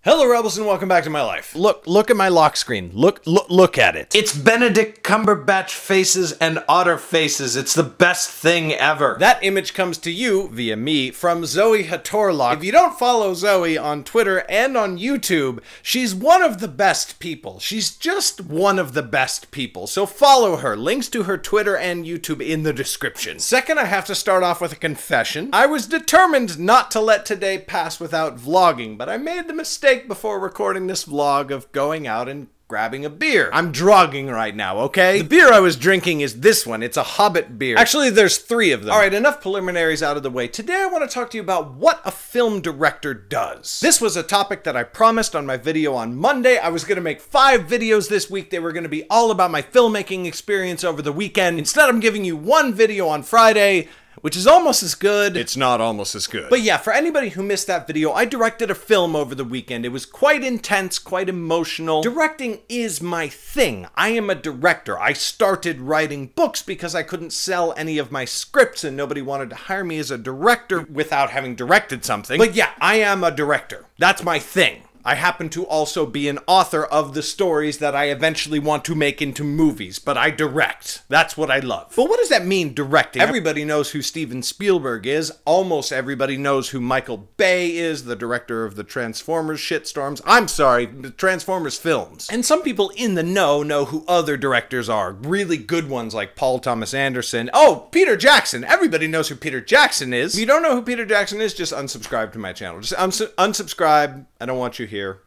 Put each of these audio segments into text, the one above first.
Hello Rebels and welcome back to my life. Look at my lock screen. Look at it. It's Benedict Cumberbatch faces and otter faces. It's the best thing ever. That image comes to you, via me, from Zoe HATORLOCK. If you don't follow Zoe on Twitter and on YouTube, she's one of the best people. She's just one of the best people. So follow her. Links to her Twitter and YouTube in the description. Second, I have to start off with a confession. I was determined not to let today pass without vlogging, but I made the mistake before recording this vlog of going out and grabbing a beer. I'm drogging right now, okay? The beer I was drinking is this one. It's a Hobbit beer. Actually, there's 3 of them. All right, enough preliminaries out of the way. Today, I want to talk to you about what a film director does. This was a topic that I promised on my video on Monday. I was going to make 5 videos this week. They were going to be all about my filmmaking experience over the weekend. Instead, I'm giving you 1 video on Friday, which is almost as good. It's not almost as good. But yeah, for anybody who missed that video, I directed a film over the weekend. It was quite intense, quite emotional. Directing is my thing. I am a director. I started writing books because I couldn't sell any of my scripts and nobody wanted to hire me as a director without having directed something. But yeah, I am a director. That's my thing. I happen to also be an author of the stories that I eventually want to make into movies, but I direct. That's what I love. But what does that mean, directing? Everybody knows who Steven Spielberg is. Almost everybody knows who Michael Bay is, the director of the Transformers shitstorms. I'm sorry, the Transformers films. And some people in the know who other directors are. Really good ones like Paul Thomas Anderson. Oh, Peter Jackson. Everybody knows who Peter Jackson is. If you don't know who Peter Jackson is, just unsubscribe to my channel. Just unsubscribe. I don't want you here.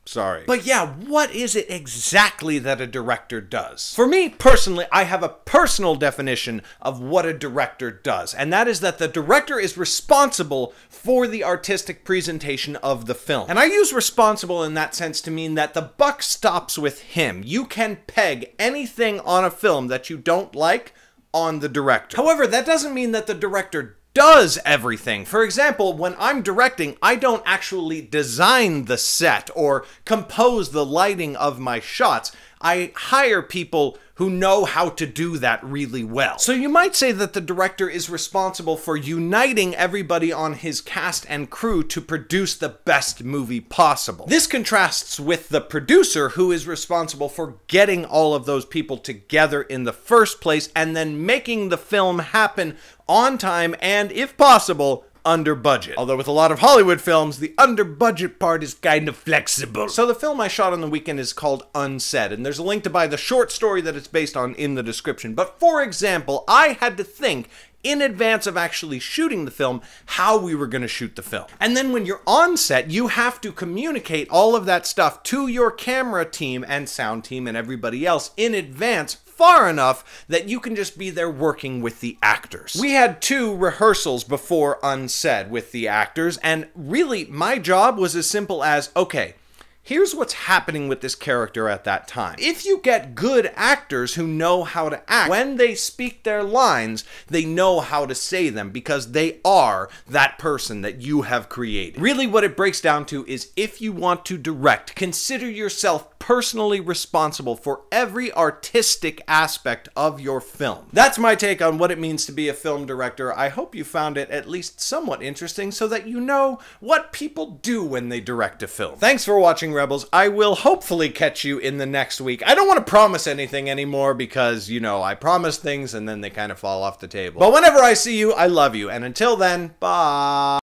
Sorry. But yeah, what is it exactly that a director does? For me, personally, I have a personal definition of what a director does, and that is that the director is responsible for the artistic presentation of the film. And I use responsible in that sense to mean that the buck stops with him. You can peg anything on a film that you don't like on the director. However, that doesn't mean that the director does everything. For example, when I'm directing, I don't actually design the set or compose the lighting of my shots. I hire people who know how to do that really well. So you might say that the director is responsible for uniting everybody on his cast and crew to produce the best movie possible. This contrasts with the producer, who is responsible for getting all of those people together in the first place and then making the film happen on time and, if possible, under budget. Although with a lot of Hollywood films, the under budget part is kind of flexible. So the film I shot on the weekend is called Unsaid, and there's a link to buy the short story that it's based on in the description. But for example, I had to think in advance of actually shooting the film how we were going to shoot the film. And then when you're on set, you have to communicate all of that stuff to your camera team and sound team and everybody else in advance, far enough that you can just be there working with the actors. We had 2 rehearsals before Unsaid with the actors, and really my job was as simple as, okay, here's what's happening with this character at that time. If you get good actors who know how to act, when they speak their lines, they know how to say them because they are that person that you have created. Really what it breaks down to is, if you want to direct, consider yourself personally responsible for every artistic aspect of your film. That's my take on what it means to be a film director. I hope you found it at least somewhat interesting so that you know what people do when they direct a film. Thanks for watching, Rebels. I will hopefully catch you in the next week. I don't want to promise anything anymore because, you know, I promise things and then they kind of fall off the table. But whenever I see you, I love you. And until then, bye.